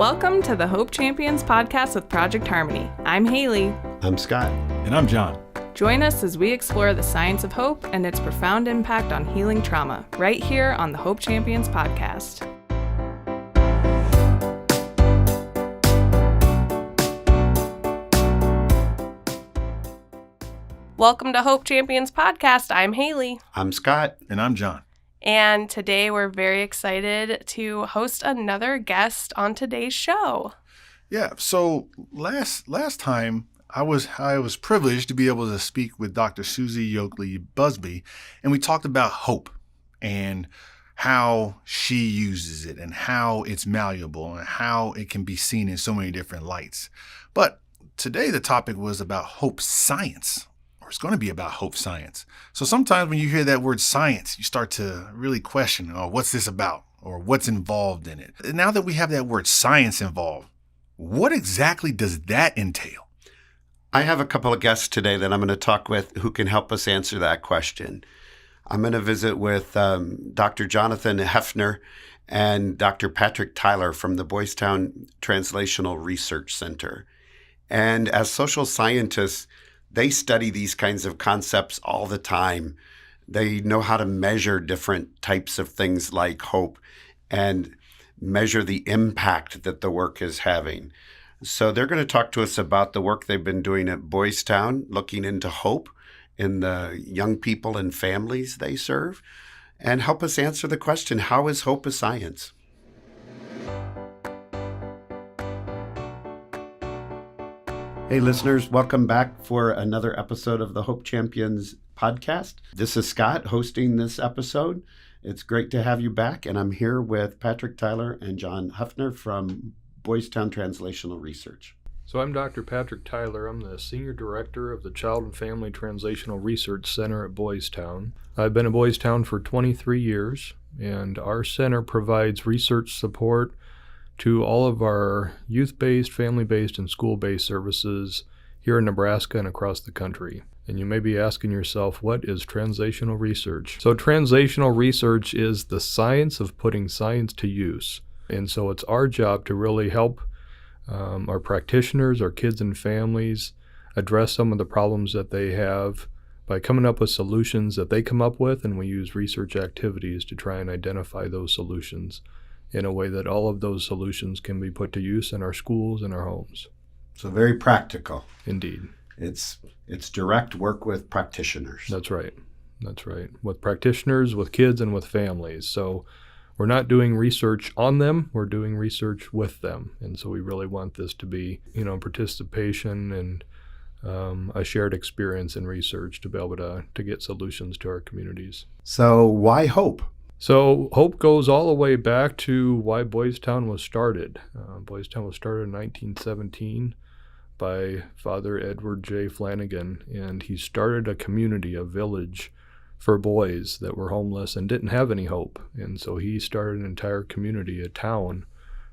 Welcome to the Hope Champions podcast with Project Harmony. I'm Hailey. I'm Scott. And I'm Jon. Join us as we explore the science of hope and its profound impact on healing trauma, right here on the Hope Champions podcast. Welcome to Hope Champions podcast. I'm Hailey. I'm Scott. And I'm Jon. And today we're very excited to host another guest on today's show. Yeah, so last time I was privileged to be able to speak with Dr. Susie Yoakley Busby, and we talked about hope and how she uses it and how it's malleable and how it can be seen in so many different lights. But today the topic was about hope science. It's going to be about hope science. So sometimes when you hear that word science, you start to really question, oh, what's this about? Or what's involved in it? And now that we have that word science involved, what exactly does that entail? I have a couple of guests today that I'm going to talk with who can help us answer that question. I'm going to visit with Dr. Jonathan Huefner and Dr. Patrick Tyler from the Boys Town Translational Research Center. And as social scientists, they study these kinds of concepts all the time. They know how to measure different types of things like hope and measure the impact that the work is having. So they're going to talk to us about the work they've been doing at Boys Town, looking into hope in the young people and families they serve, and help us answer the question, how is hope a science? Hey, listeners, welcome back for another episode of the Hope Champions podcast. This is Scott hosting this episode. It's great to have you back, and I'm here with Patrick Tyler and Jon Huefner from Boys Town Translational Research. So I'm Dr. Patrick Tyler. I'm the Senior Director of the Child and Family Translational Research Center at Boys Town. I've been at Boys Town for 23 years, and our center provides research support to all of our youth-based, family-based, and school-based services here in Nebraska and across the country. And you may be asking yourself, what is translational research? So translational research is the science of putting science to use. And so it's our job to really help our practitioners, our kids and families address some of the problems that they have by coming up with solutions that they come up with, and we use research activities to try and identify those solutions in a way that all of those solutions can be put to use in our schools and our homes. So very practical. Indeed. It's direct work with practitioners. That's right. That's right. With practitioners, with kids, and with families. So we're not doing research on them, we're doing research with them. And so we really want this to be, participation and a shared experience in research to be able to get solutions to our communities. So why hope? So hope goes all the way back to why Boys Town was started. Boys Town was started in 1917 by Father Edward J. Flanagan, and he started a community, a village for boys that were homeless and didn't have any hope. And so he started an entire community, a town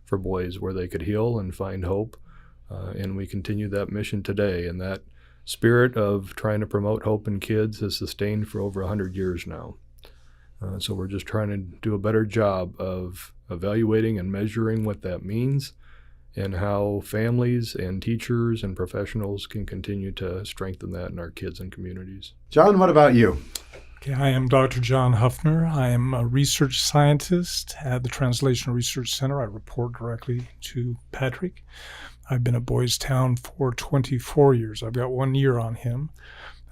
for boys where they could heal and find hope. And we continue that mission today. And that spirit of trying to promote hope in kids has sustained for over 100 years now. So we're just trying to do a better job of evaluating and measuring what that means and how families and teachers and professionals can continue to strengthen that in our kids and communities. Jon, what about you? Okay, I am Dr. Jon Huefner. I am a research scientist at the Translational Research Center. I report directly to Patrick. I've been at Boys Town for 24 years. I've got 1 year on him.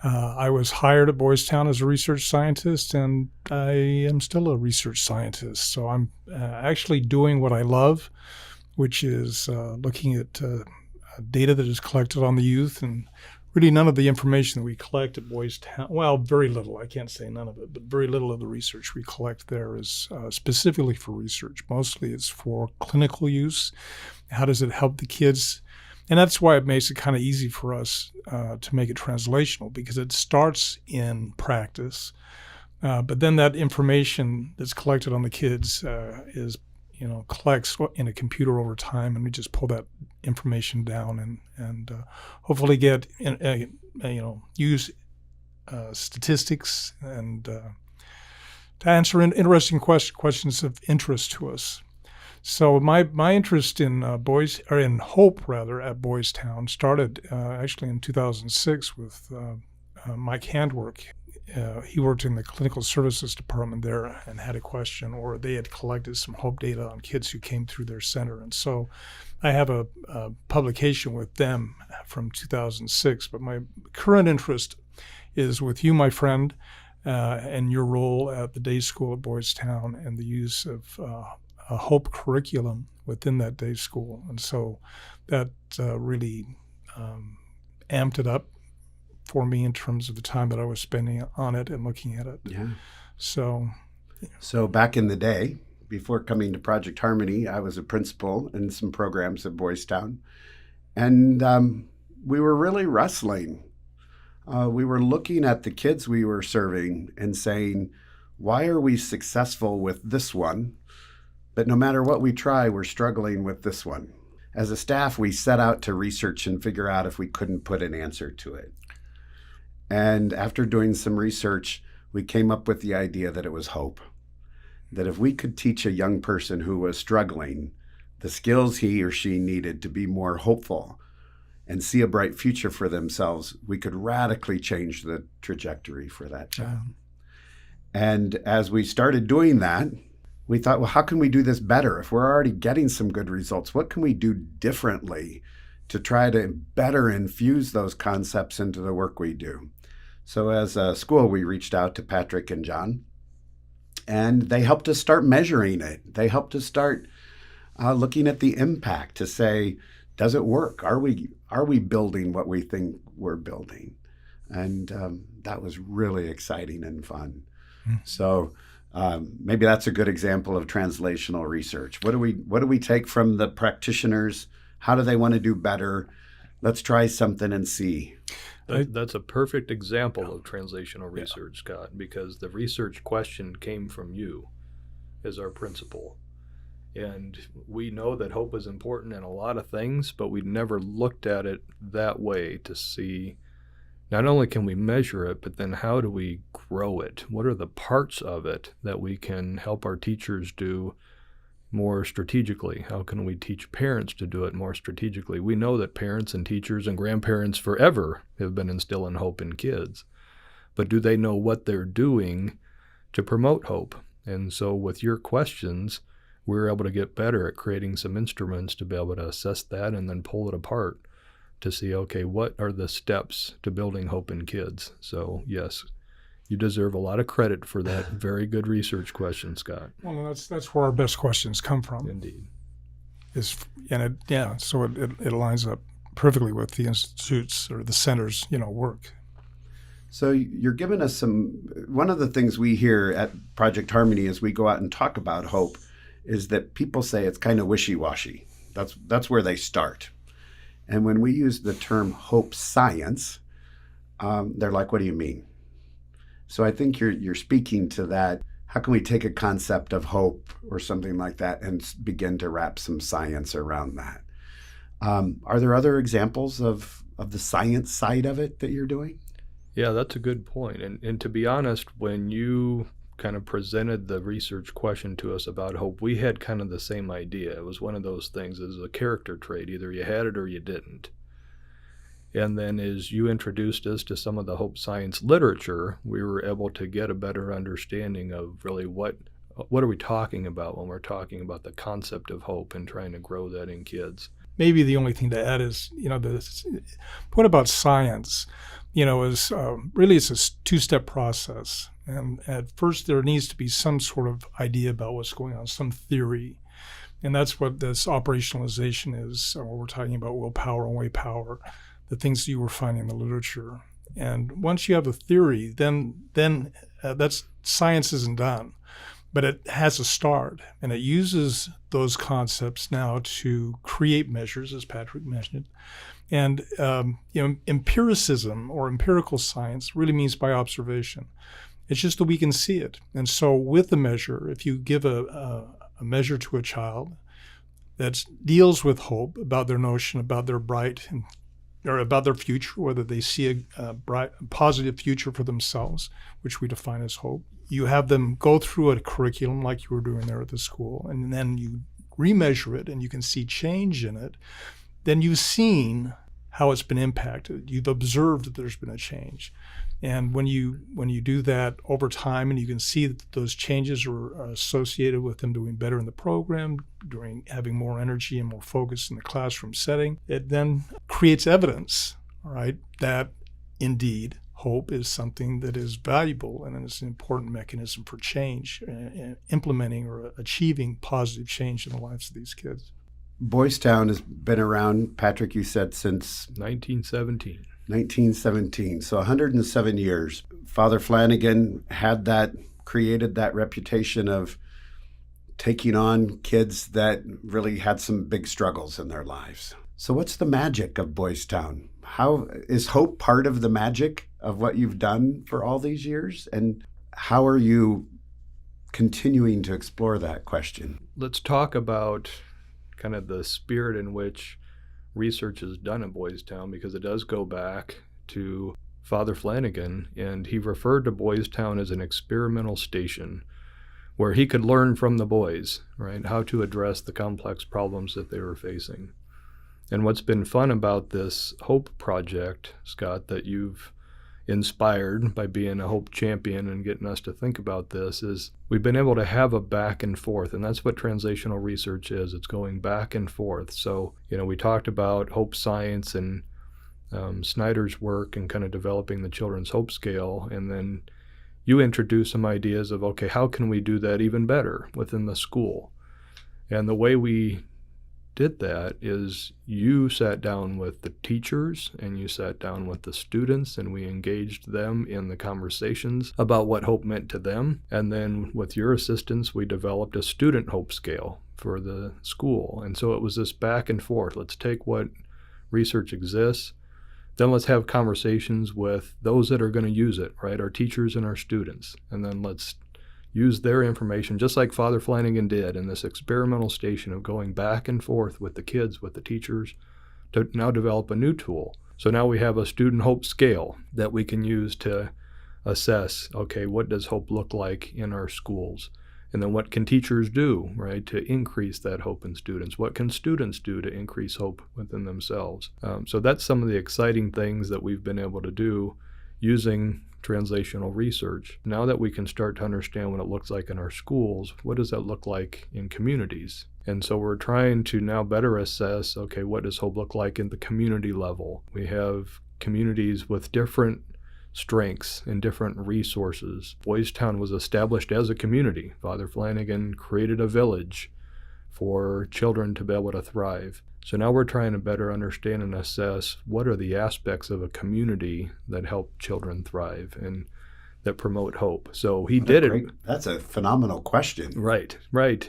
I was hired at Boys Town as a research scientist, and I am still a research scientist. So I'm actually doing what I love, which is looking at data that is collected on the youth, and really none of the information that we collect at Boys Town, well, very little, I can't say none of it, but very little of the research we collect there is specifically for research. Mostly it's for clinical use. How does it help the kids? And that's why it makes it kind of easy for us to make it translational, because it starts in practice, but then that information that's collected on the kids is, collects in a computer over time, and we just pull that information down and hopefully get, use statistics and to answer interesting questions of interest to us. So my interest in in hope rather at Boys Town started actually in 2006 with Mike Handwork. He worked in the clinical services department there and had a question, or they had collected some hope data on kids who came through their center. And so I have a publication with them from 2006, but my current interest is with you, my friend, and your role at the day school at Boys Town and the use of a hope curriculum within that day school. And so that really amped it up for me in terms of the time that I was spending on it and looking at it. Yeah. So back in the day, before coming to Project Harmony, I was a principal in some programs at Boys Town. And we were really wrestling. We were looking at the kids we were serving and saying, why are we successful with this one? But no matter what we try, we're struggling with this one. As a staff, we set out to research and figure out if we couldn't put an answer to it. And after doing some research, we came up with the idea that it was hope. That if we could teach a young person who was struggling the skills he or she needed to be more hopeful and see a bright future for themselves, we could radically change the trajectory for that child. And as we started doing that, we thought, well, how can we do this better? If we're already getting some good results, what can we do differently to try to better infuse those concepts into the work we do? So as a school, we reached out to Patrick and Jon, and they helped us start measuring it. They helped us start looking at the impact to say, does it work? Are we building what we think we're building? And that was really exciting and fun. So maybe that's a good example of translational research. What do we take from the practitioners? How do they want to do better? Let's try something and see. That's a perfect example of translational research, Scott, because the research question came from you as our principal. And we know that hope is important in a lot of things, but we never looked at it that way to see not only can we measure it, but then how do we grow it? What are the parts of it that we can help our teachers do more strategically? How can we teach parents to do it more strategically? We know that parents and teachers and grandparents forever have been instilling hope in kids, but do they know what they're doing to promote hope? And so with your questions, we're able to get better at creating some instruments to be able to assess that and then pull it apart to see, okay, what are the steps to building hope in kids? So yes, you deserve a lot of credit for that very good research question, Scott. Well, that's where our best questions come from. Indeed. So it lines up perfectly with the institute's or the center's work. So you're giving us one of the things we hear at Project Harmony as we go out and talk about hope is that people say it's kind of wishy-washy. That's where they start. And when we use the term hope science, they're like, what do you mean? So I think you're speaking to that. How can we take a concept of hope or something like that and begin to wrap some science around that? Are there other examples of the science side of it that you're doing? Yeah, that's a good point. And to be honest, when you kind of presented the research question to us about hope, we had kind of the same idea. It was one of those things as a character trait. Either you had it or you didn't. And then as you introduced us to some of the hope science literature, we were able to get a better understanding of really what are we talking about when we're talking about the concept of hope and trying to grow that in kids. Maybe the only thing to add is, the point about science, is really it's a two-step process. And at first there needs to be some sort of idea about what's going on, some theory. And that's what this operationalization is, what we're talking about, willpower and way power, the things you were finding in the literature. And once you have a theory, then that's science isn't done. But it has a start, and it uses those concepts now to create measures, as Patrick mentioned. And empiricism or empirical science really means by observation. It's just that we can see it. And so with the measure, if you give a measure to a child that deals with hope, about their notion, about their or about their future, whether they see a bright, positive future for themselves, which we define as hope, you have them go through a curriculum like you were doing there at the school, and then you remeasure it and you can see change in it, then you've seen how it's been impacted. You've observed that there's been a change. And when you do that over time and you can see that those changes are associated with them doing better in the program, during having more energy and more focus in the classroom setting, it then creates evidence, all right, that indeed hope is something that is valuable and it's an important mechanism for change, implementing or achieving positive change in the lives of these kids. Boys Town has been around, Patrick, you said, since 1917. 1917, so 107 years. Father Flanagan created that reputation of taking on kids that really had some big struggles in their lives. So what's the magic of Boys Town? How is hope part of the magic of what you've done for all these years? And how are you continuing to explore that question? Let's talk about kind of the spirit in which research is done at Boys Town, because it does go back to Father Flanagan, and he referred to Boys Town as an experimental station where he could learn from the boys, right, how to address the complex problems that they were facing. And what's been fun about this Hope project, Scott, that you've inspired by being a Hope champion and getting us to think about this, is we've been able to have a back and forth, and that's what translational research is. It's going back and forth. So, we talked about Hope Science and Snyder's work and kind of developing the Children's Hope Scale, and then you introduced some ideas of, okay, how can we do that even better within the school? And the way we did that is you sat down with the teachers and you sat down with the students and we engaged them in the conversations about what hope meant to them. And then with your assistance, we developed a student hope scale for the school. And so it was this back and forth. Let's take what research exists, then let's have conversations with those that are going to use it, right? Our teachers and our students. And then let's use their information, just like Father Flanagan did in this experimental station of going back and forth with the kids, with the teachers, to now develop a new tool. So now we have a student hope scale that we can use to assess, okay, what does hope look like in our schools? And then what can teachers do, right, to increase that hope in students? What can students do to increase hope within themselves? So that's some of the exciting things that we've been able to do using translational research. Now that we can start to understand what it looks like in our schools, what does that look like in communities? And so we're trying to now better assess, okay, what does hope look like in the community level? We have communities with different strengths and different resources. Boys Town was established as a community. Father Flanagan created a village for children to be able to thrive. So now we're trying to better understand and assess what are the aspects of a community that help children thrive and that promote hope. So he did it. That's a phenomenal question. Right.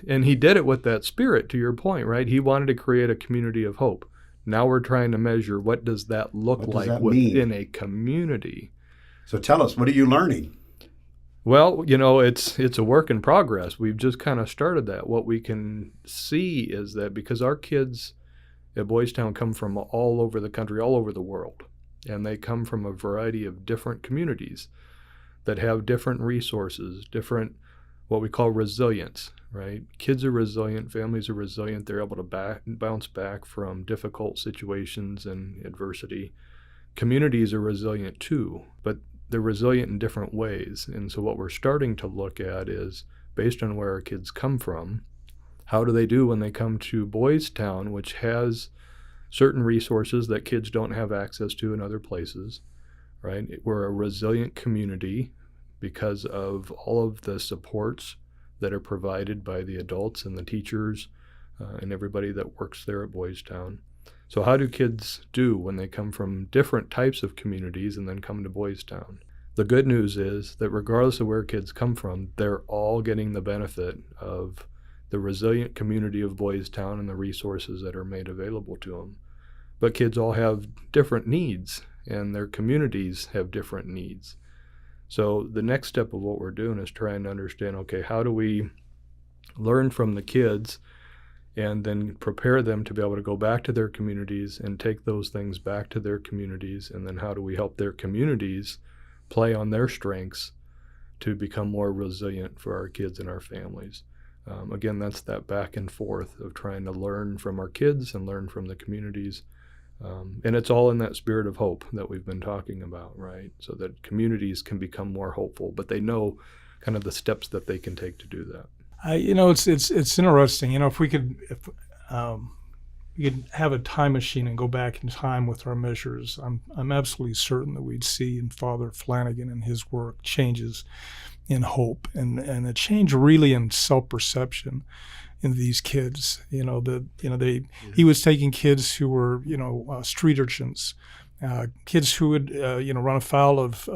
And he did it with that spirit, to your point, right? He wanted to create a community of hope. Now we're trying to measure what does that look like within a community. So tell us, what are you learning? Well, it's a work in progress. We've just kind of started that. What we can see is that because our kids at Boys Town come from all over the country, all over the world, and they come from a variety of different communities that have different resources, different what we call resilience, right? Kids are resilient, families are resilient. They're able to bounce back from difficult situations and adversity. Communities are resilient too, but they're resilient in different ways. And so what we're starting to look at is, based on where our kids come from, how do they do when they come to Boys Town, which has certain resources that kids don't have access to in other places, right? We're a resilient community because of all of the supports that are provided by the adults and the teachers and everybody that works there at Boys Town. So how do kids do when they come from different types of communities and then come to Boys Town? The good news is that regardless of where kids come from, they're all getting the benefit of the resilient community of Boys Town and the resources that are made available to them. But kids all have different needs, and their communities have different needs. So the next step of what we're doing is trying to understand, okay, how do we learn from the kids and then prepare them to be able to go back to their communities and take those things back to their communities, and then how do we help their communities play on their strengths to become more resilient for our kids and our families? Again, that's that back and forth of trying to learn from our kids and learn from the communities. And it's all in that spirit of hope that we've been talking about, right? So that communities can become more hopeful, but they know kind of the steps that they can take to do that. It's interesting. If we could have a time machine and go back in time with our measures, I'm absolutely certain that we'd see in Father Flanagan and his work changes in hope and a change really in self-perception in these kids. He was taking kids who were street urchins, kids who would run afoul of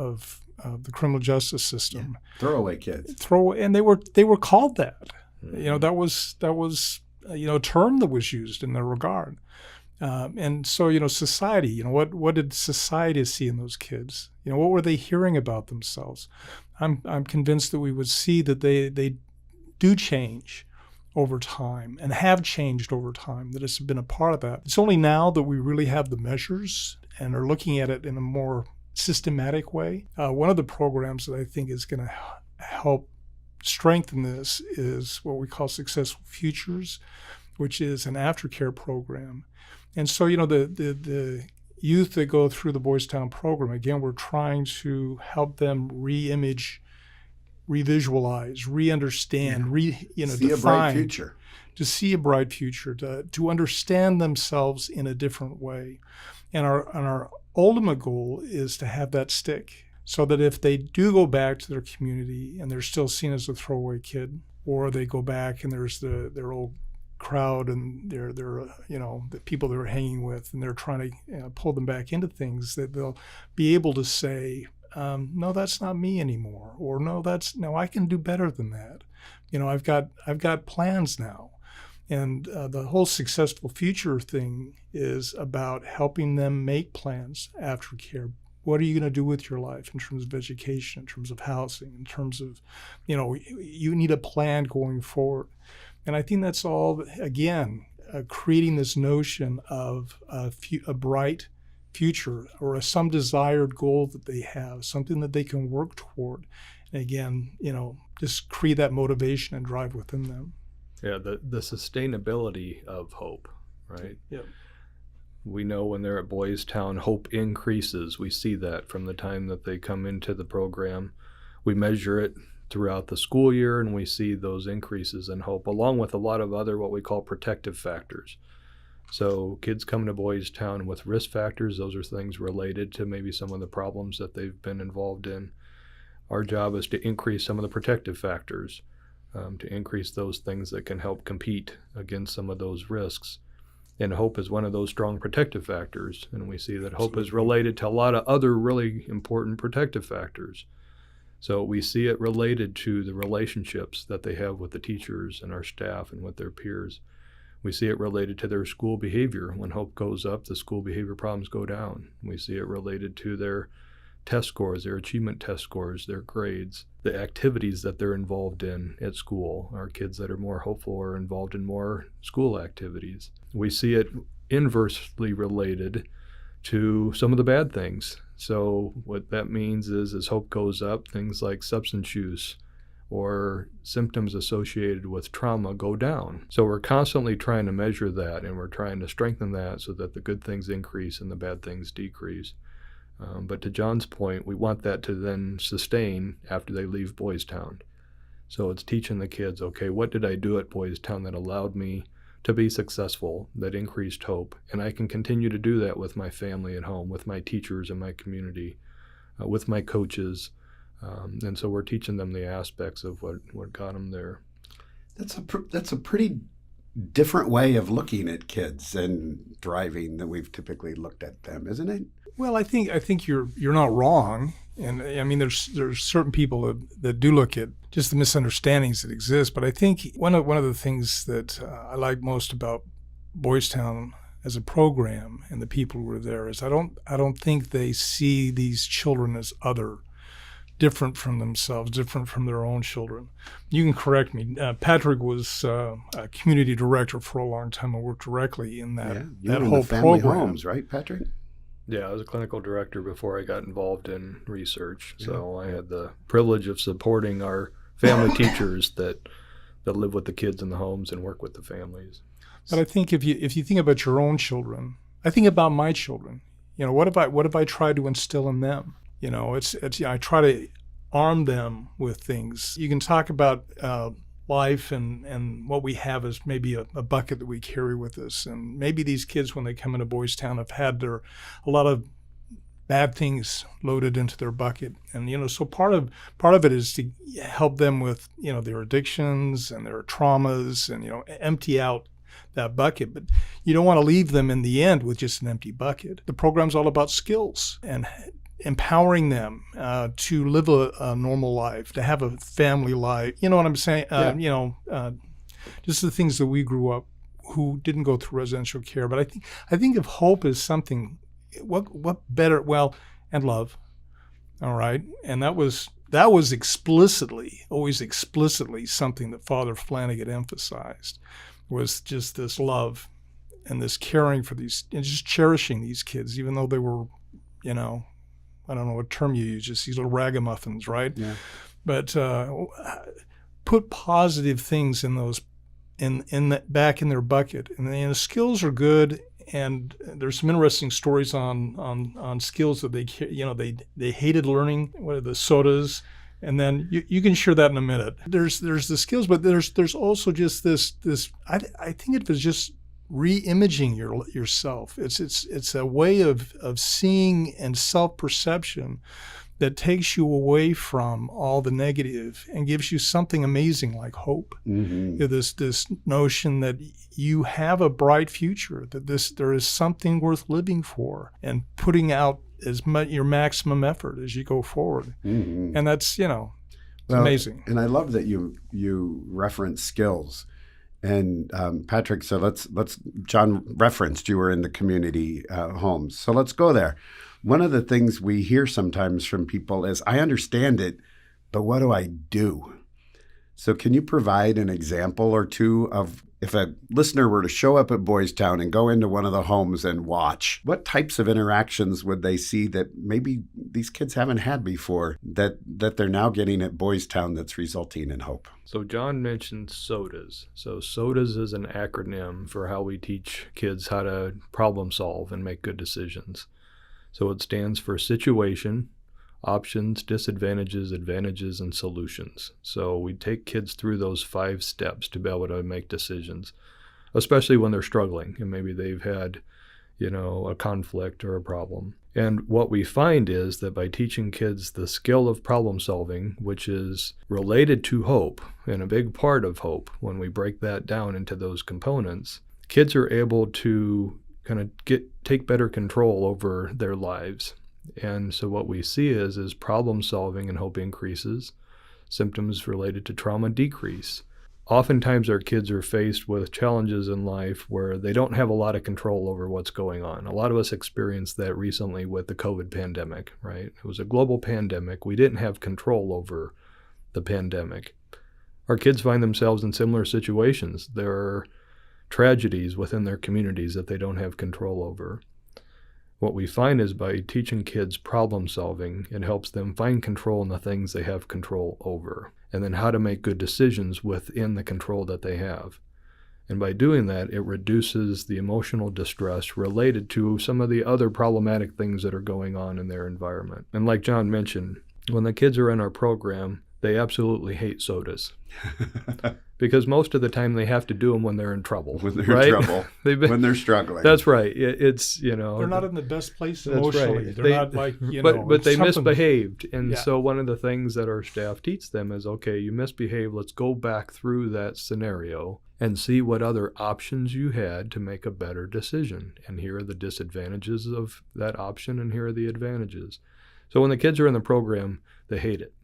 the criminal justice system, Throwaway kids. And they were called that. That was a term that was used in their regard. And so, society, what did society see in those kids? What were they hearing about themselves? I'm convinced that we would see that they do change over time and have changed over time, that it's been a part of that. It's only now that we really have the measures and are looking at it in a more systematic way. One of the programs that I think is going to help strengthen this is what we call Successful Futures, which is an aftercare program. And so, the youth that go through the Boys Town program, again, we're trying to help them re-image, revisualize, re-understand, see define, a bright future. To see a bright future, to understand themselves in a different way. And our ultimate goal is to have that stick, so that if they do go back to their community and they're still seen as a throwaway kid, or they go back and there's their old crowd and they're the people they're hanging with, and they're trying to pull them back into things, that they'll be able to say, no, that's not me anymore, or no, I can do better than that. I've got plans now. And the whole Successful Future thing is about helping them make plans after care. What are you going to do with your life in terms of education, in terms of housing, in terms of, you need a plan going forward. And I think that's all, again, creating this notion of a bright future, or some desired goal that they have, something that they can work toward. And again, just create that motivation and drive within them. Yeah, the sustainability of hope, right? Yep. We know when they're at Boys Town, hope increases. We see that from the time that they come into the program. We measure it throughout the school year, and we see those increases in hope, along with a lot of other what we call protective factors. So kids come to Boys Town with risk factors. Those are things related to maybe some of the problems that they've been involved in. Our job is to increase some of the protective factors, to increase those things that can help compete against some of those risks. And hope is one of those strong protective factors. And we see that hope is related to a lot of other really important protective factors. So we see it related to the relationships that they have with the teachers and our staff and with their peers. We see it related to their school behavior. When hope goes up, the school behavior problems go down. We see it related to their test scores, their achievement test scores, their grades, the activities that they're involved in at school. Our kids that are more hopeful are involved in more school activities. We see it inversely related to some of the bad things. So what that means is as hope goes up, things like substance use or symptoms associated with trauma go down. So we're constantly trying to measure that, and we're trying to strengthen that so that the good things increase and the bad things decrease. But to John's point, we want that to then sustain after they leave Boys Town. So it's teaching the kids, okay, what did I do at Boys Town that allowed me to be successful, that increased hope? And I can continue to do that with my family at home, with my teachers and my community, with my coaches. And so we're teaching them the aspects of what got them there. That's a pretty different way of looking at kids and driving than we've typically looked at them, isn't it? Well, I think you're not wrong, and I mean there's certain people that do look at just the misunderstandings that exist. But I think one of the things that I like most about Boys Town as a program and the people who are there is I don't think they see these children as other, different from themselves, different from their own children. You can correct me. Patrick was a community director for a long time and worked directly in that whole family program. Homes, right, Patrick? Yeah, I was a clinical director before I got involved in research. So I had the privilege of supporting our family teachers that that live with the kids in the homes and work with the families. But I think if you think about your own children, I think about my children. What have I tried to instill in them? I try to arm them with things. You can talk about life and what we have is maybe a bucket that we carry with us. And maybe these kids, when they come into Boys Town, have had a lot of bad things loaded into their bucket. And, so part of it is to help them with, their addictions and their traumas and, empty out that bucket. But you don't want to leave them in the end with just an empty bucket. The program's all about skills and empowering them to live a normal life, to have a family life. You know what I'm saying? Just the things that we grew up who didn't go through residential care. But I think if hope is something, what better? Well, and love. All right, and that was always explicitly something that Father Flanagan emphasized, was just this love and this caring for these and just cherishing these kids, even though they were, I don't know what term you use, just these little ragamuffins, right? Yeah. But put positive things in those, back in their bucket, and the skills are good. And there's some interesting stories on skills that they hated learning. What are the sodas? And then you can share that in a minute. There's the skills, but there's also just this. I think it was just re-imaging yourself. It's a way of seeing and self-perception that takes you away from all the negative and gives you something amazing like hope. Mm-hmm. This notion that you have a bright future, that there is something worth living for, and putting out as much your maximum effort as you go forward. Mm-hmm. And that's it's amazing. And I love that you reference skills. And Patrick, so let's Jon referenced you were in the community homes, so let's go there. One of the things we hear sometimes from people is, I understand it, but what do I do? So can you provide an example or two of, if a listener were to show up at Boys Town and go into one of the homes and watch, what types of interactions would they see that maybe these kids haven't had before that they're now getting at Boys Town that's resulting in hope? So Jon mentioned SOTAs. So SOTAs is an acronym for how we teach kids how to problem solve and make good decisions. So it stands for situation, options, disadvantages, advantages, and solutions. So we take kids through those 5 steps to be able to make decisions, especially when they're struggling and maybe they've had, a conflict or a problem. And what we find is that by teaching kids the skill of problem solving, which is related to hope and a big part of hope, when we break that down into those components, kids are able to kind of take better control over their lives. And so what we see is problem solving and hope increases, symptoms related to trauma decrease. Oftentimes our kids are faced with challenges in life where they don't have a lot of control over what's going on. A lot of us experienced that recently with the COVID pandemic, right? It was a global pandemic. We didn't have control over the pandemic. Our kids find themselves in similar situations. There are tragedies within their communities that they don't have control over. What we find is by teaching kids problem solving, it helps them find control in the things they have control over, and then how to make good decisions within the control that they have. And by doing that, it reduces the emotional distress related to some of the other problematic things that are going on in their environment. And like Jon mentioned, when the kids are in our program, they absolutely hate sodas. Because most of the time they have to do them when they're in trouble. When they're right? in trouble. When they're struggling. That's right. It's, they're not in the best place that's emotionally. Right. They're not like, But they misbehaved. And so one of the things that our staff teach them is, okay, you misbehaved. Let's go back through that scenario and see what other options you had to make a better decision. And here are the disadvantages of that option, and here are the advantages. So when the kids are in the program, they hate it.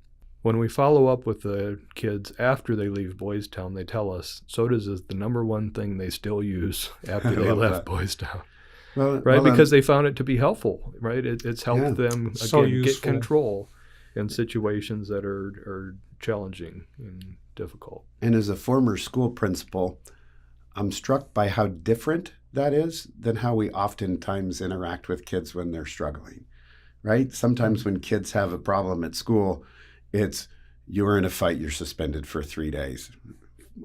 When we follow up with the kids after they leave Boys Town, they tell us sodas is the number one thing they still use after they left Boys Town. Because they found it to be helpful, right? It's helped them, again, get control in situations that are challenging and difficult. And as a former school principal, I'm struck by how different that is than how we oftentimes interact with kids when they're struggling, right? Sometimes when kids have a problem at school, it's, you were in a fight, you're suspended for 3 days.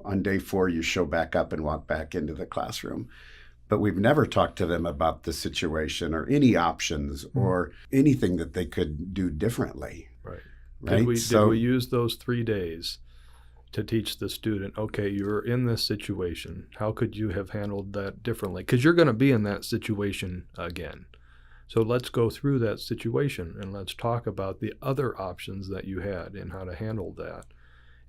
on day 4, you show back up and walk back into the classroom. But we've never talked to them about the situation or any options or anything that they could do differently. Right. Right. Did we use those 3 days to teach the student, okay, you're in this situation. How could you have handled that differently? Because you're going to be in that situation again. So let's go through that situation and let's talk about the other options that you had and how to handle that.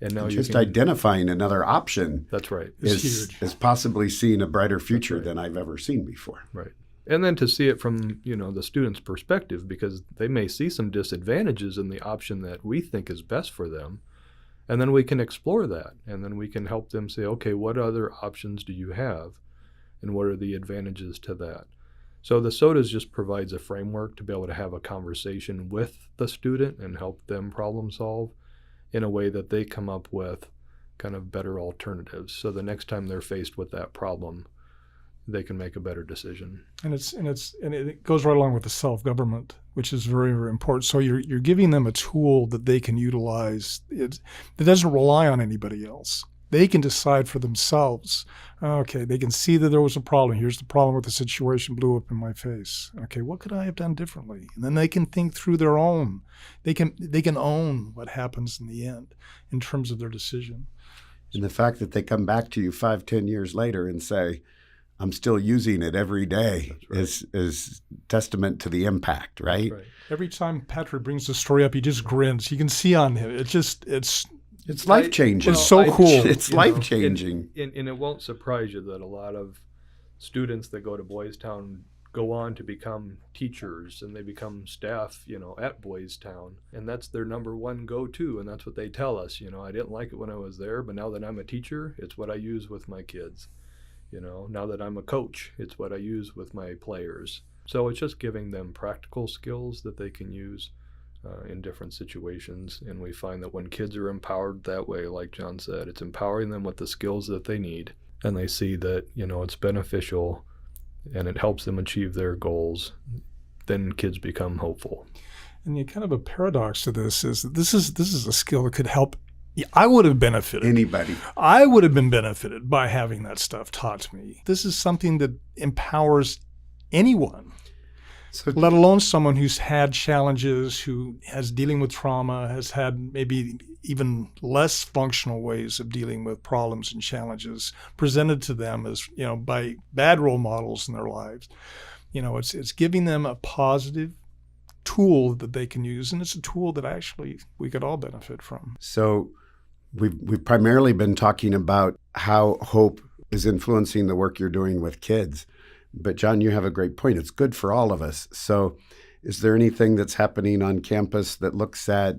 And now just identifying another option. That's right. Is possibly seeing a brighter future than I've ever seen before. Right. And then to see it from, the student's perspective, because they may see some disadvantages in the option that we think is best for them. And then we can explore that. And then we can help them say, okay, what other options do you have? And what are the advantages to that? So the SOTAs just provides a framework to be able to have a conversation with the student and help them problem solve in a way that they come up with kind of better alternatives. So the next time they're faced with that problem, they can make a better decision. And it goes right along with the self-government, which is very, very important. So you're giving them a tool that they can utilize that doesn't rely on anybody else. They can decide for themselves. Okay, they can see that there was a problem. Here's the problem with the situation, blew up in my face. Okay, what could I have done differently? And then they can think through their own. They can own what happens in the end in terms of their decision. And the fact that they come back to you 5-10 years later and say, I'm still using it every day, is testament to the impact, right? That's right. Every time Patrick brings the story up, he just grins. You can see on him. It's life-changing. It's so cool. It's life-changing. And it won't surprise you that a lot of students that go to Boys Town go on to become teachers, and they become staff, at Boys Town. And that's their number one go-to, and that's what they tell us. I didn't like it when I was there, but now that I'm a teacher, it's what I use with my kids. Now that I'm a coach, it's what I use with my players. So it's just giving them practical skills that they can use in different situations. And we find that when kids are empowered that way, like Jon said, it's empowering them with the skills that they need. And they see that, it's beneficial and it helps them achieve their goals. Then kids become hopeful. And kind of a paradox to this is that this is a skill that could help. I would have benefited. Anybody. I would have been benefited by having that stuff taught to me. This is something that empowers anyone. Let alone someone who's had challenges, who has dealing with trauma, has had maybe even less functional ways of dealing with problems and challenges presented to them as, by bad role models in their lives. It's giving them a positive tool that they can use, and it's a tool that actually we could all benefit from. So we've primarily been talking about how hope is influencing the work you're doing with kids. But Jon, you have a great point. It's good for all of us. So is there anything that's happening on campus that looks at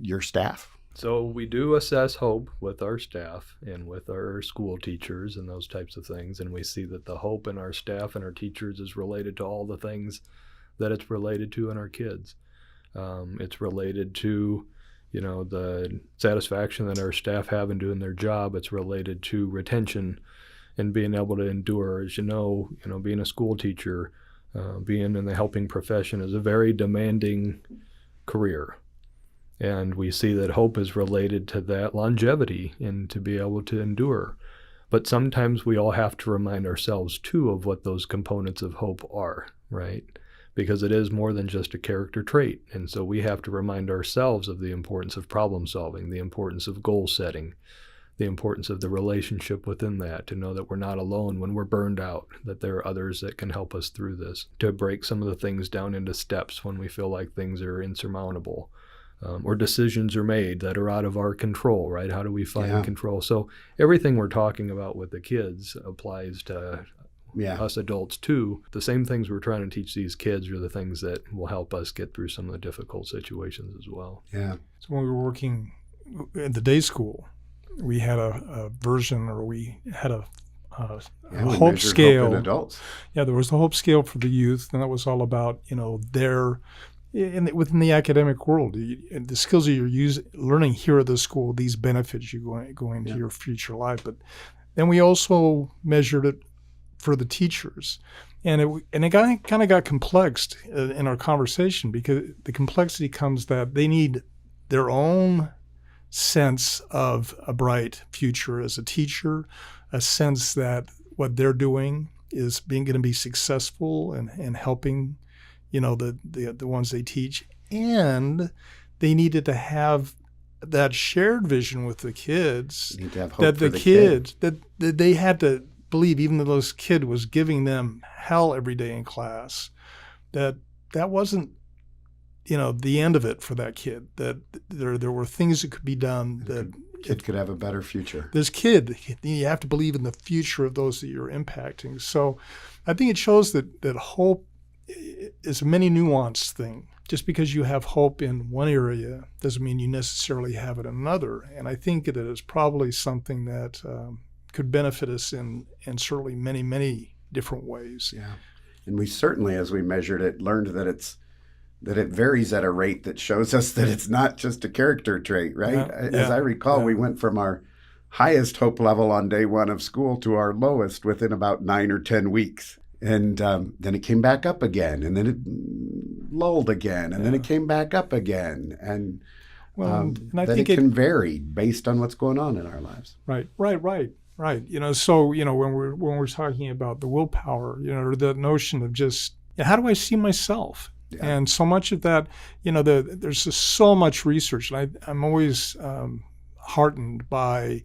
your staff? So we do assess hope with our staff and with our school teachers and those types of things. And we see that the hope in our staff and our teachers is related to all the things that it's related to in our kids. It's related to, the satisfaction that our staff have in doing their job. It's related to retention and being able to endure. As being a school teacher, being in the helping profession is a very demanding career. And we see that hope is related to that longevity and to be able to endure. But sometimes we all have to remind ourselves, too, of what those components of hope are, right? Because it is more than just a character trait. And so we have to remind ourselves of the importance of problem solving, the importance of goal setting, the importance of the relationship within that, to know that we're not alone when we're burned out, that there are others that can help us through this, to break some of the things down into steps when we feel like things are insurmountable, or decisions are made that are out of our control, right? How do we find control? So everything we're talking about with the kids applies to us adults too. The same things we're trying to teach these kids are the things that will help us get through some of the difficult situations as well. Yeah. So when we were working in the day school, we had a version, or we had a hope scale. Hope in adults. Yeah, there was the hope scale for the youth, and that was all about their within the academic world, the skills that you're learning here at the school. These benefits you go into your future life, but then we also measured it for the teachers, and it kind of got complex in our conversation, because the complexity comes that they need their own sense of a bright future as a teacher, a sense that what they're doing is going to be successful and helping, the ones they teach. And they needed to have that shared vision with the kids. You need to have hope that for the kids, that they had to believe, even though those kid was giving them hell every day in class, that wasn't, the end of it for that kid, that there were things that could be done, that kid could have a better future. This kid, you have to believe in the future of those that you're impacting. So I think it shows that hope is a many nuanced thing. Just because you have hope in one area doesn't mean you necessarily have it in another. And I think that it's probably something that could benefit us in certainly many, many different ways. Yeah. And we certainly, as we measured it, learned that it varies at a rate that shows us that it's not just a character trait, right? As I recall, we went from our highest hope level on day one of school to our lowest within about 9 or 10 weeks. And then it came back up again, and then it lulled again, and then it came back up again. And and I that think it can vary based on what's going on in our lives. Right. So when we're talking about the willpower, or the notion of just how do I see myself? Yeah. And so much of that, there's just so much research, and I'm always heartened by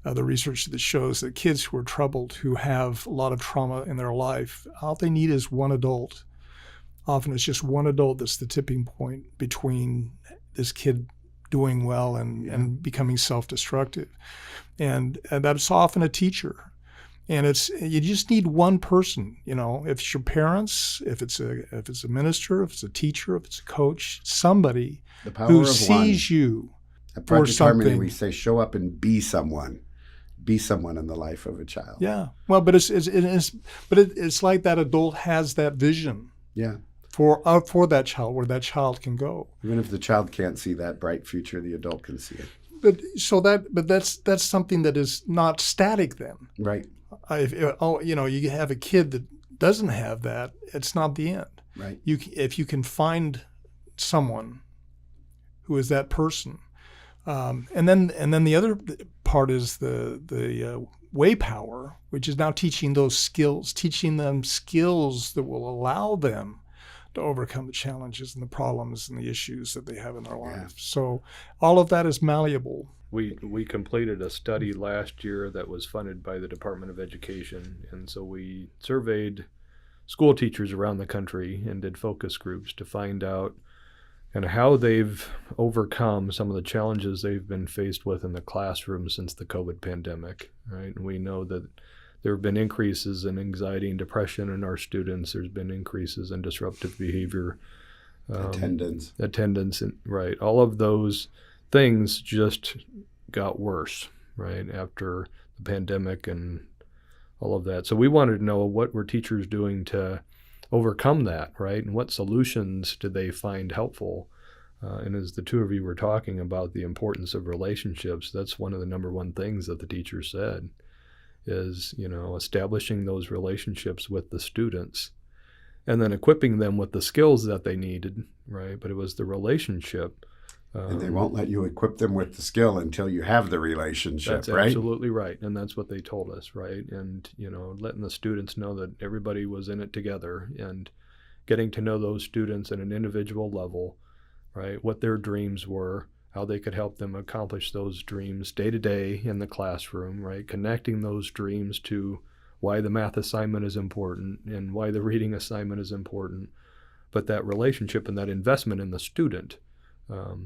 the research that shows that kids who are troubled, who have a lot of trauma in their life, all they need is one adult. Often it's just one adult that's the tipping point between this kid doing well and becoming self-destructive. And that's often a teacher. And you just need one person, if it's your parents, if it's a minister, if it's a teacher, if it's a coach, somebody who sees you for something. We say, show up and be someone. Be someone in the life of a child. Yeah. Well, but it's like that adult has that vision. Yeah. For that child, where that child can go. Even if the child can't see that bright future, the adult can see it. But that's something that is not static then. Right. You have a kid that doesn't have that, it's not the end. Right. If you can find someone who is that person. And then the other part is the way power, which is now teaching them skills that will allow them to overcome the challenges and the problems and the issues that they have in their life. Yeah. So all of that is malleable. We completed a study last year that was funded by the Department of Education, and so we surveyed school teachers around the country and did focus groups to find out and how they've overcome some of the challenges they've been faced with in the classroom since the COVID pandemic, right? And we know that there have been increases in anxiety and depression in our students. There's been increases in disruptive behavior. Attendance, and, right. All of those things just got worse, right, after the pandemic and all of that. So we wanted to know what were teachers doing to overcome that, right? And what solutions did they find helpful? And as the two of you were talking about the importance of relationships, that's one of the number one things that the teacher said is, establishing those relationships with the students and then equipping them with the skills that they needed, right? But it was the relationship. And they won't let you equip them with the skill until you have the relationship, that's right? Absolutely right. And that's what they told us, right? And, letting the students know that everybody was in it together and getting to know those students at an individual level, right? What their dreams were, how they could help them accomplish those dreams day to day in the classroom, right? Connecting those dreams to why the math assignment is important and why the reading assignment is important. But that relationship and that investment in the student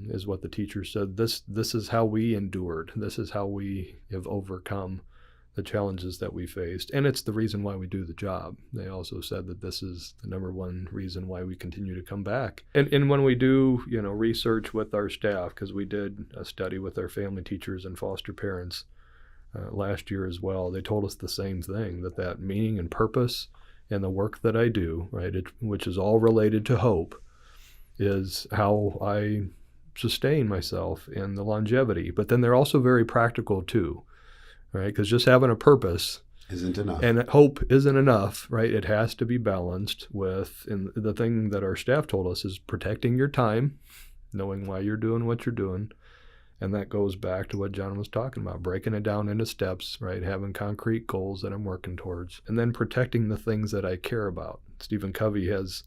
is what the teacher said. This is how we endured. This is how we have overcome the challenges that we faced. And it's the reason why we do the job. They also said that this is the number one reason why we continue to come back. And when we do, research with our staff, because we did a study with our family teachers and foster parents last year as well, they told us the same thing, that meaning and purpose and the work that I do, right, which is all related to hope, is how I sustain myself in the longevity. But then they're also very practical too, right? Because just having a purpose isn't enough. And hope isn't enough, right? It has to be balanced with, and the thing that our staff told us is protecting your time, knowing why you're doing what you're doing, And that goes back to what John was talking about, breaking it down into steps, right? Having concrete goals that I'm working towards, and then protecting the things that I care about. Stephen Covey has,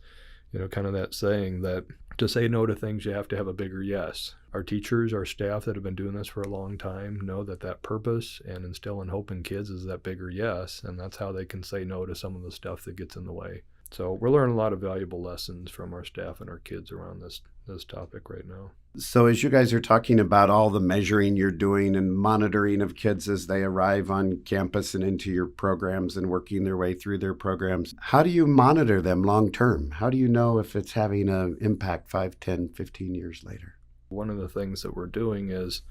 kind of that saying that to say no to things, you have to have a bigger yes. Our teachers, our staff that have been doing this for a long time know that purpose and instilling hope in kids is that bigger yes, and that's how they can say no to some of the stuff that gets in the way. So we're learning a lot of valuable lessons from our staff and our kids around this topic right now. So as you guys are talking about all the measuring you're doing and monitoring of kids as they arrive on campus and into your programs and working their way through their programs, how do you monitor them long term? How do you know if it's having an impact 5, 10, 15 years later? One of the things that we're doing is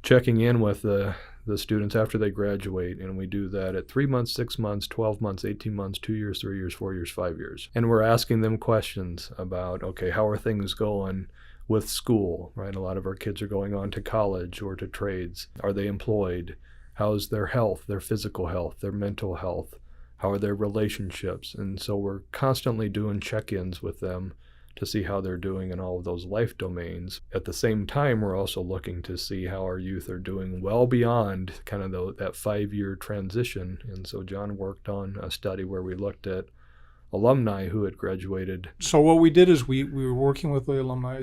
checking in with the students after they graduate, and we do that at 3 months, 6 months, 12 months, 18 months, 2 years, 3 years, 4 years, 5 years. And we're asking them questions about, okay, how are things going with school, right? A lot of our kids are going on to college or to trades. Are they employed? How's their health, their physical health, their mental health? How are their relationships? And so we're constantly doing check-ins with them to see how they're doing in all of those life domains. At the same time, we're also looking to see how our youth are doing well beyond kind of that 5-year transition. And so John worked on a study where we looked at alumni who had graduated. So what we did is we were working with the Alumni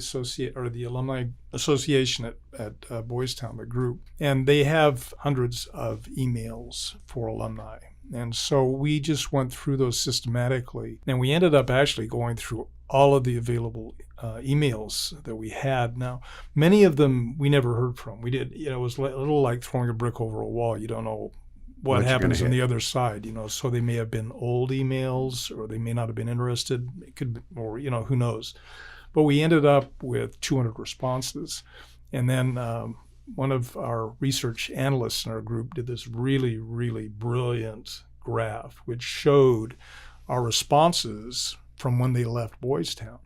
Association at Boys Town, the group, and they have hundreds of emails for alumni. And so we just went through those systematically, and we ended up actually going through all of the available emails that we had. Now, many of them we never heard from. We did, it was a little like throwing a brick over a wall. You don't know what happens on the other side, so they may have been old emails, or they may not have been interested. It could be, or, who knows. But we ended up with 200 responses. And then one of our research analysts in our group did this really, really brilliant graph, which showed our responses from when they left Boys Town.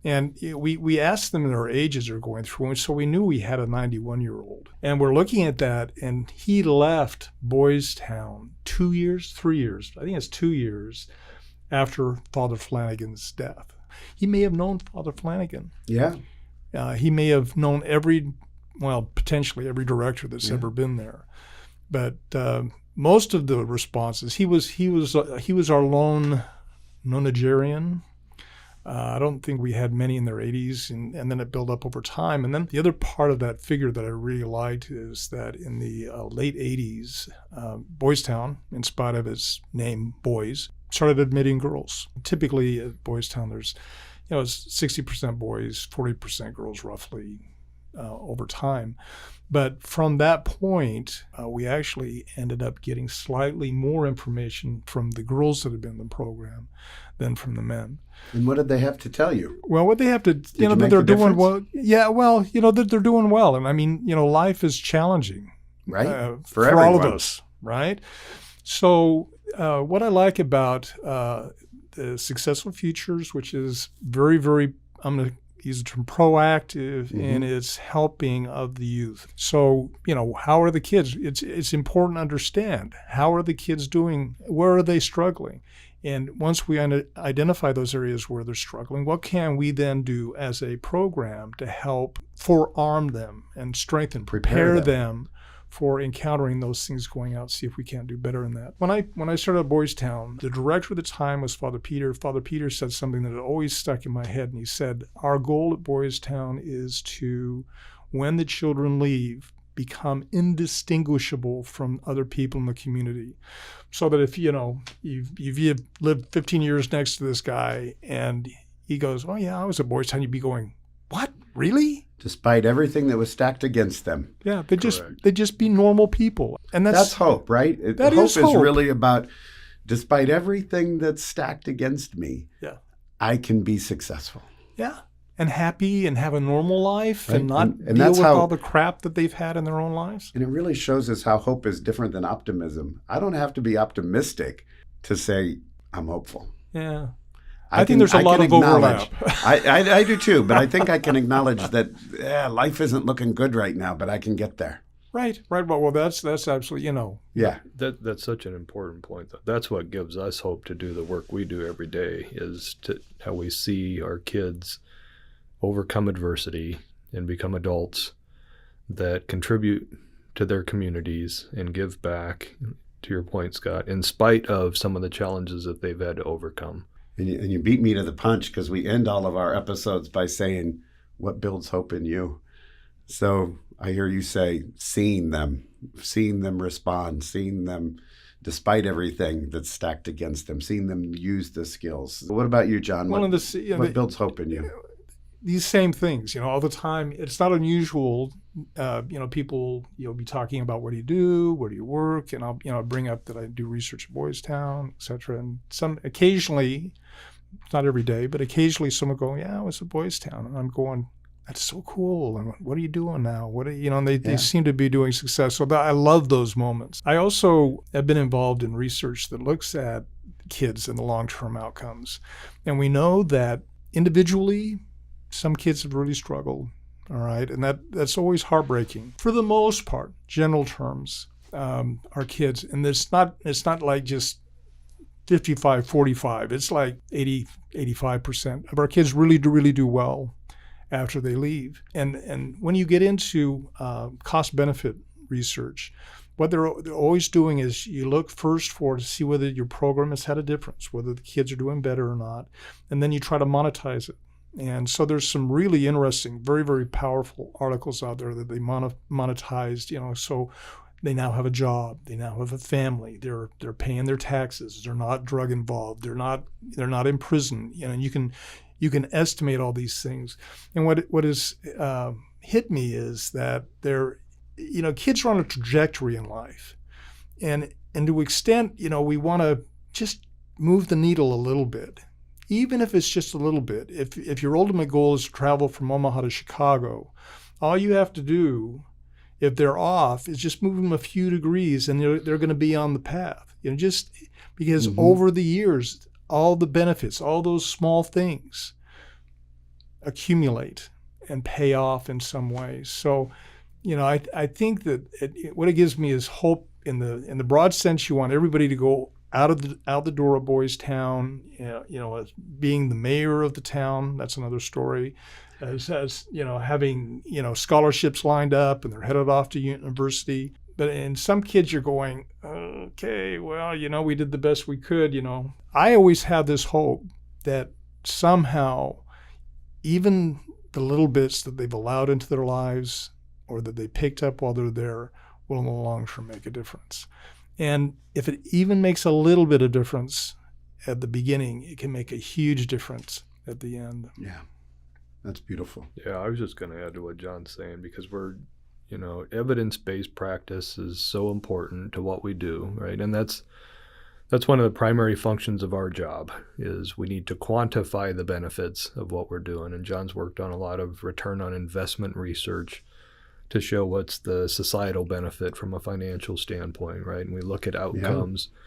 And we asked them their ages are going through, and so we knew we had a 91-year-old. And we're looking at that, and he left Boys Town 2 years, 3 years, I think it's 2 years after Father Flanagan's death. He may have known Father Flanagan. Yeah. He may have known potentially every director that's ever been there. But most of the responses, he was our lone nonagerian. I don't think we had many in their 80s, and then it built up over time. And then the other part of that figure that I really liked is that in the late 80s, Boys Town, in spite of its name, Boys, started admitting girls. Typically at Boys Town, there's, it's 60% boys, 40% girls roughly over time. But from that point, we actually ended up getting slightly more information from the girls that had been in the program than from the men. And what did they have to tell you? Well, what they have to, that they're doing well. Yeah, well, that they're doing well. And I mean, life is challenging. Right. For all of us, right? So what I like about the Successful Futures, which is very, very, I'm going to use the term proactive in its helping of the youth. So, how are the kids? It's important to understand, how are the kids doing? Where are they struggling? And once we identify those areas where they're struggling, what can we then do as a program to help forearm them and strengthen, prepare them for encountering those things going out, see if we can't do better in that. When I started at Boys Town, the director at the time was Father Peter. Father Peter said something that had always stuck in my head, and he said, our goal at Boys Town is to, when the children leave, become indistinguishable from other people in the community. So that if, you've lived 15 years next to this guy and he goes, oh yeah, I was at Boys Town, you'd be going, what, really? Despite everything that was stacked against them. Yeah, they just be normal people. And that's hope, right? That hope is really about, despite everything that's stacked against me, I can be successful. Yeah. And happy and have a normal life, right? and not and deal with all the crap that they've had in their own lives. And it really shows us how hope is different than optimism. I don't have to be optimistic to say I'm hopeful. Yeah. I think there's a lot of overlap. I do too, but I think I can acknowledge that life isn't looking good right now, but I can get there. Right. Well, that's absolutely, Yeah. That's such an important point, though. That's what gives us hope to do the work we do every day, is how we see our kids overcome adversity and become adults that contribute to their communities and give back, to your point, Scott, in spite of some of the challenges that they've had to overcome. And you beat me to the punch, because we end all of our episodes by saying, what builds hope in you? So I hear you say, seeing them respond, seeing them despite everything that's stacked against them, seeing them use the skills. What about you, John? What builds hope in you? These same things, all the time. It's not unusual, people, be talking about, what do you do? Where do you work? And I'll bring up that I do research at Boys Town, et cetera. And occasionally, not every day, but occasionally someone go, yeah, I was at Boys Town. And I'm going, that's so cool. And what are you doing now? And they seem to be doing success. So I love those moments. I also have been involved in research that looks at kids and the long-term outcomes. And we know that individually, some kids have really struggled, all right? And that's always heartbreaking. For the most part, general terms, our kids, and it's not like just 55, 45. It's like 80, 85% of our kids really do well after they leave. And when you get into cost-benefit research, what they're always doing is you look first to see whether your program has had a difference, whether the kids are doing better or not, and then you try to monetize it. And so there's some really interesting, very, very powerful articles out there that they monetized, so they now have a job, they now have a family, they're paying their taxes, they're not drug involved, they're not in prison, and you can estimate all these things. And what has hit me is that kids are on a trajectory in life, and to an extent, we want to just move the needle a little bit. Even if it's just a little bit. If your ultimate goal is to travel from Omaha to Chicago, all you have to do, if they're off, is just move them a few degrees, and they're going to be on the path. Just because over the years, all the benefits, all those small things accumulate and pay off in some ways. So, I think that what it gives me is hope in the broad sense. You want everybody to go out the door of Boys Town, as being the mayor of the town. That's another story. As having scholarships lined up, and they're headed off to university. But in some kids, you're going, okay, well, we did the best we could. I always have this hope that somehow, even the little bits that they've allowed into their lives, or that they picked up while they're there, will in the long term make a difference. And if it even makes a little bit of difference at the beginning, it can make a huge difference at the end. Yeah, that's beautiful. Yeah, I was just going to add to what John's saying, because evidence-based practice is so important to what we do, right? And that's one of the primary functions of our job, is we need to quantify the benefits of what we're doing. And John's worked on a lot of return on investment research to show what's the societal benefit from a financial standpoint, right? And we look at outcomes. Yeah.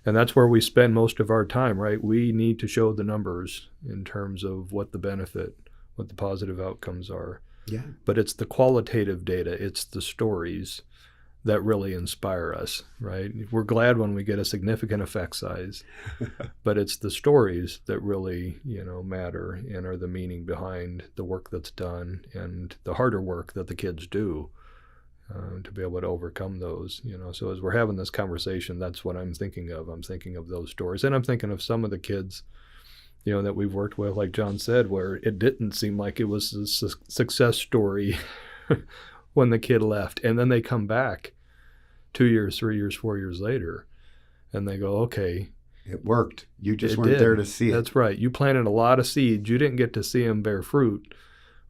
And that's where we spend most of our time, right? We need to show the numbers in terms of what the benefit, what the positive outcomes are. Yeah. But it's the qualitative data, it's the stories that really inspire us, right? We're glad when we get a significant effect size, but it's the stories that really, matter and are the meaning behind the work that's done and the harder work that the kids do to be able to overcome those, So as we're having this conversation, that's what I'm thinking of. I'm thinking of those stories, and I'm thinking of some of the kids, that we've worked with, like John said, where it didn't seem like it was a success story when the kid left, and then they come back 2 years, 3 years, 4 years later, and they go, okay, it worked. You just weren't there to see it. That's right. You planted a lot of seeds. You didn't get to see them bear fruit,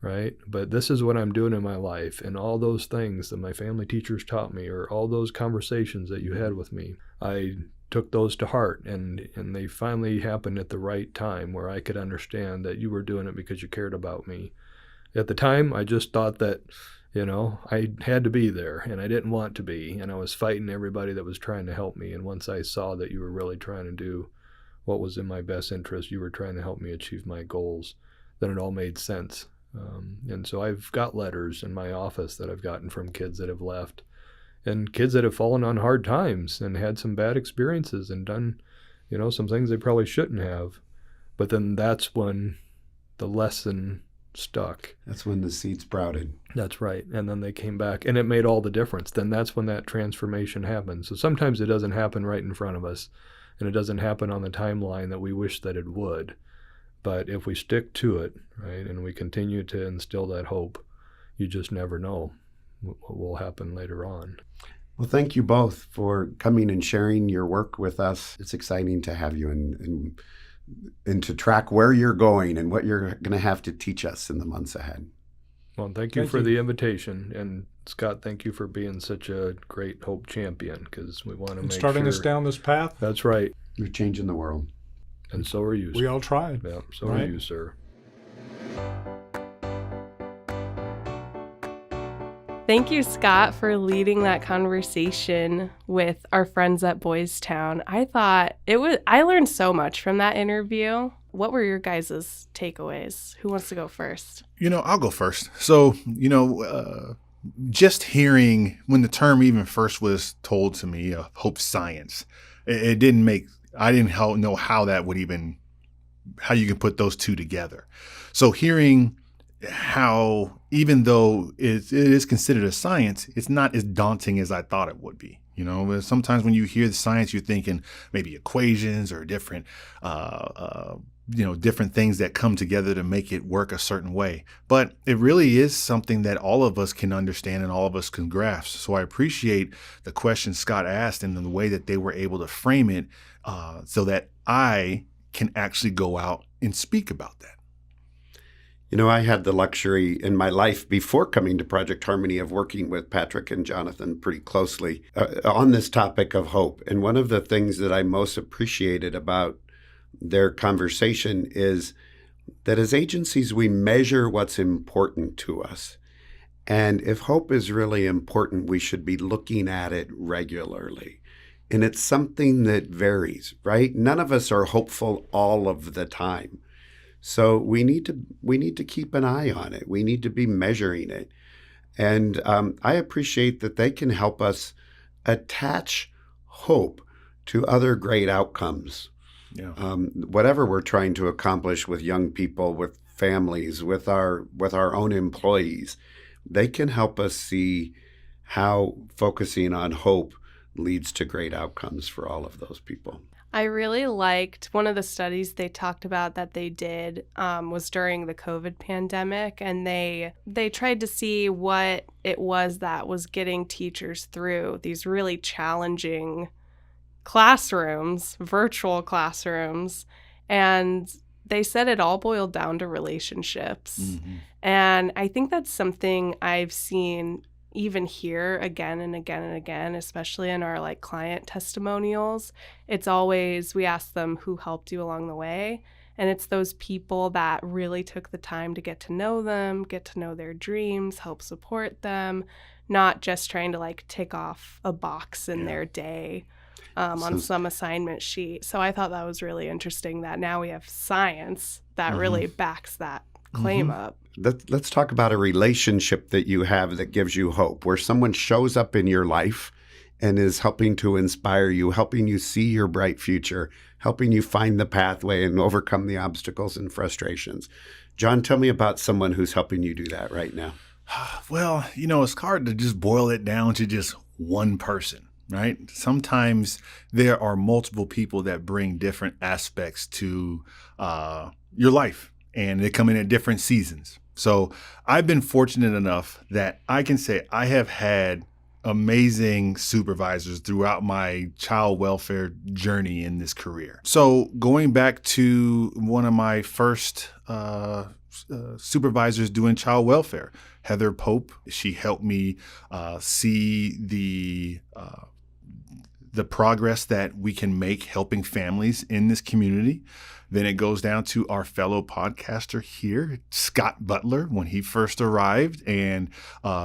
right? But this is what I'm doing in my life, and all those things that my family teachers taught me, or all those conversations that you had with me, I took those to heart, and they finally happened at the right time, where I could understand that you were doing it because you cared about me. At the time, I just thought that, I had to be there, and I didn't want to be, and I was fighting everybody that was trying to help me. And once I saw that you were really trying to do what was in my best interest, you were trying to help me achieve my goals, then it all made sense. And so I've got letters in my office that I've gotten from kids that have left, and kids that have fallen on hard times and had some bad experiences and done, some things they probably shouldn't have. But then that's when the lesson stuck. That's when the seed sprouted. That's right. And then they came back, and it made all the difference. Then that's when that transformation happens. So sometimes it doesn't happen right in front of us, and it doesn't happen on the timeline that we wish that it would. But if we stick to it, right, and we continue to instill that hope, you just never know what will happen later on. Well, thank you both for coming and sharing your work with us. It's exciting to have you and to track where you're going and what you're going to have to teach us in the months ahead. Well, thank you for the invitation. And Scott, thank you for being such a great hope champion, because we want to make starting us down this path. That's right. You're changing the world. And so are you, sir. We all tried. Yeah, so are you, sir. Thank you, Scott, for leading that conversation with our friends at Boys Town. I learned so much from that interview. What were your guys' takeaways? Who wants to go first? I'll go first. So, just hearing when the term even first was told to me, hope science, it didn't make, I didn't know how that would even, how you can put those two together. So hearing how, even though it is considered a science, it's not as daunting as I thought it would be. Sometimes when you hear the science, you're thinking maybe equations or different, different things that come together to make it work a certain way. But it really is something that all of us can understand and all of us can grasp. So I appreciate the question Scott asked and the way that they were able to frame it so that I can actually go out and speak about that. I had the luxury in my life before coming to Project Harmony of working with Patrick and Jonathan pretty closely on this topic of hope. And one of the things that I most appreciated about their conversation is that as agencies, we measure what's important to us. And if hope is really important, we should be looking at it regularly. And it's something that varies, right? None of us are hopeful all of the time. So we need to keep an eye on it. We need to be measuring it. And I appreciate that they can help us attach hope to other great outcomes. Yeah. Whatever we're trying to accomplish with young people, with families, with our own employees, they can help us see how focusing on hope leads to great outcomes for all of those people. I really liked one of the studies they talked about that they did was during the COVID pandemic, and they tried to see what it was that was getting teachers through these really challenging classrooms, virtual classrooms, and they said it all boiled down to relationships. Mm-hmm. And I think that's something I've seen even here again and again and again, especially in our client testimonials. It's always, we ask them who helped you along the way. And it's those people that really took the time to get to know them, get to know their dreams, help support them, not just trying to tick off a box in their day on some assignment sheet. So I thought that was really interesting that now we have science that really backs that claim up. Let's talk about a relationship that you have that gives you hope, where someone shows up in your life and is helping to inspire you, helping you see your bright future, helping you find the pathway and overcome the obstacles and frustrations. Jon, tell me about someone who's helping you do that right now. Well, it's hard to just boil it down to just one person, right? Sometimes there are multiple people that bring different aspects to your life, and they come in at different seasons. So I've been fortunate enough that I can say I have had amazing supervisors throughout my child welfare journey in this career. So going back to one of my first supervisors doing child welfare, Heather Pope, she helped me see the progress that we can make helping families in this community. Then it goes down to our fellow podcaster here, Scott Butler, when he first arrived, and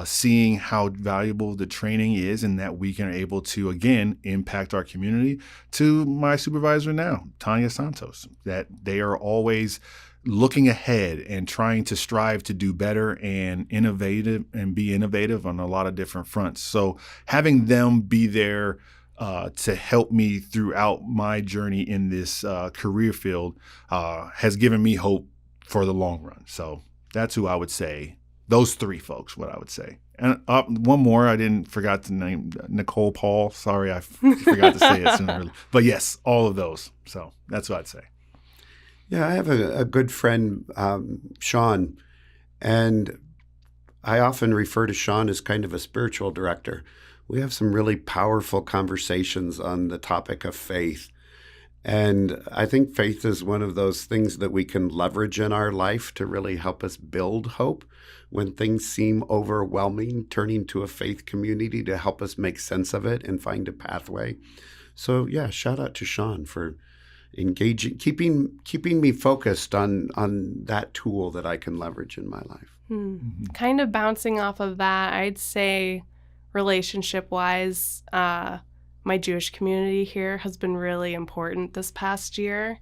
seeing how valuable the training is and that we can able to, again, impact our community, to my supervisor now, Tanya Santos, that they are always looking ahead and trying to strive to do better and be innovative on a lot of different fronts. So having them be there to help me throughout my journey in this career field has given me hope for the long run. So That's who I would say. Those three folks, what I would say. And one more, I didn't forgot to name Nicole Paul. Sorry, I forgot to say it sooner. But yes, all of those. So that's what I'd say. Yeah, I have a good friend, Sean, and I often refer to Sean as kind of a spiritual director. We have some really powerful conversations on the topic of faith. And I think faith is one of those things that we can leverage in our life to really help us build hope when things seem overwhelming, turning to a faith community to help us make sense of it and find a pathway. So yeah, shout out to Sean for engaging, keeping me focused on that tool that I can leverage in my life. Kind of bouncing off of that, I'd say relationship-wise, my Jewish community here has been really important this past year.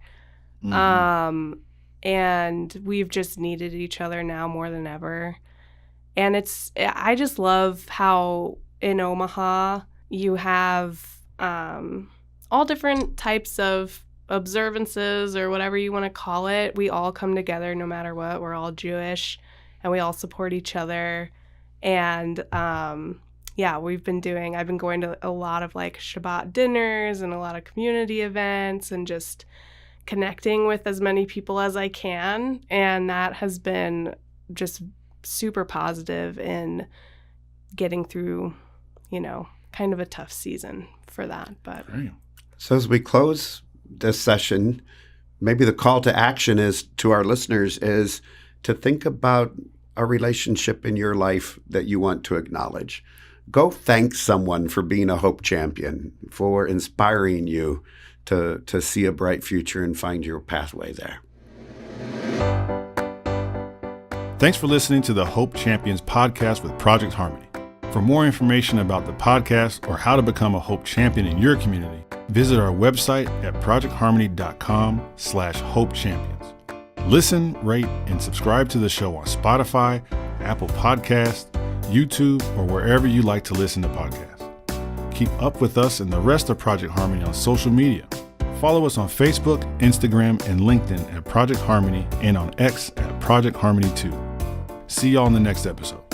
And we've just needed each other now more than ever. And I just love how in Omaha you have all different types of observances or whatever you want to call it. We all come together no matter what. We're all Jewish and we all support each other. And I've been going to a lot of like Shabbat dinners and a lot of community events and just connecting with as many people as I can. And that has been just super positive in getting through, kind of a tough season for that. But So as we close this session, maybe the call to action is to our listeners is to think about a relationship in your life that you want to acknowledge. Go thank someone for being a hope champion, for inspiring you to see a bright future and find your pathway there. Thanks for listening to the Hope Champions podcast with Project Harmony. For more information about the podcast or how to become a Hope Champion in your community, visit our website at projectharmony.com/Hope Champions. Listen, rate, and subscribe to the show on Spotify, Apple Podcasts, YouTube, or wherever you like to listen to podcasts. Keep up with us and the rest of Project Harmony on social media. Follow us on Facebook, Instagram, and LinkedIn at Project Harmony and on X at Project Harmony 2. See y'all in the next episode.